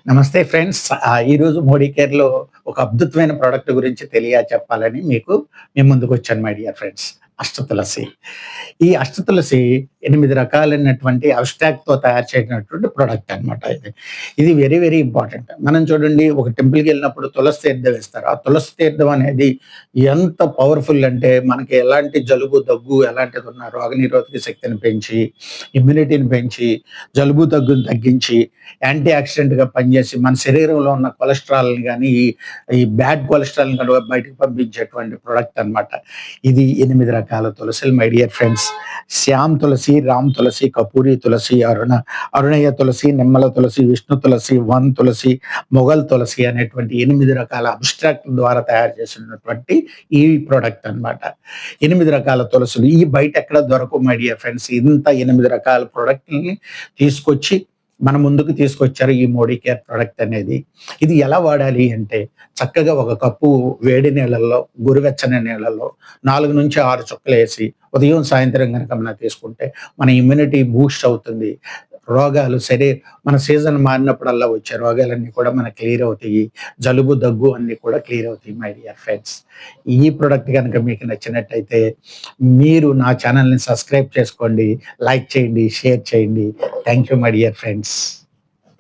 నమస్తే ఫ్రెండ్స్. ఈరోజు మోడీ కేర్‌లో ఒక అద్భుతమైన ప్రొడక్ట్ గురించి చెప్పాలని మీ ముందుకొచ్చాను మై డియర్ ఫ్రెండ్స్. అష్టతులసి. ఈ అష్టతులసి 8 రకాలైనటువంటి అబ్స్ట్రాక్ట్‌తో తయారు చేసినటువంటి ప్రొడక్ట్ అన్నమాట ఇది. ఇది వెరీ, వెరీ ఇంపార్టెంట్. మనం చూడండి, ఒక టెంపుల్‌కెళ్ళినప్పుడు తులసి తీర్థం ఇస్తారు. ఆ తులసి తీర్థం అనేది ఎంత పవర్‌ఫుల్ అంటే, మనకి ఎలాంటి జలుబు, దగ్గు ఎలాంటిదున్నా రోగనిరోధక శక్తిని పెంచి, ఇమ్యూనిటీని పెంచి, జలుబు, దగ్గుని తగ్గించి, యాంటీ ఆక్సిడెంట్‌గా పనిచేసి, మన శరీరంలో ఉన్న కొలెస్ట్రాల్‌ని గాని, ఈ బ్యాడ్ కొలెస్ట్రాల్‌ని కూడా బయటకి పంపించేటువంటి ప్రొడక్ట్ అన్నమాట. ఇది 8 రకాల తులసులు మై డియర్ ఫ్రెండ్స్. శ్యామ్ తులసి, రామ్ తులసి, కపూరి తులసి, అరుణయ్య తులసి, నిమ్మల తులసి, విష్ణు తులసి, వన్ తులసి, మొఘల్ తులసి అనేటువంటి 8 రకాల అబ్స్ట్రాక్ట్ ద్వారా తయారు చేసినటువంటి ఈ ప్రొడక్ట్ అన్నమాట. 8 రకాల తులసులు ఈ బయట ఎక్కడ దొరకవు మై డియర్ ఫ్రెండ్స్. ఇంత 8 రకాల ప్రొడక్ట్‌లని తీసుకొచ్చి మన ముందుకు తీసుకొచ్చారు ఈ మోడీ కేర్ ప్రొడక్ట్ అనేది. ఇది ఎలా వాడాలి అంటే, చక్కగా ఒక కప్పు వేడి నీళ్ళల్లో, గోరువెచ్చని నీళ్ళల్లో 4-6 చుక్కలేసి ఉదయం, సాయంత్రం గనక మనం తీసుకుంటే మన ఇమ్యూనిటీ బూస్ట్ అవుతుంది. రోగాలు మన సీజన్ మారినప్పుడల్లా వచ్చే రోగాలన్నీ కూడా మనకు క్లియర్ అవుతాయి. జలుబు, దగ్గు అన్నీ కూడా క్లియర్ అవుతాయి మై డియర్ ఫ్రెండ్స్. ఈ ప్రొడక్ట్ గనక మీకు నచ్చినట్టయితే మీరు నా ఛానెల్‌ని సబ్స్క్రైబ్ చేసుకోండి, లైక్ చేయండి, షేర్ చేయండి. Thank you my dear friends.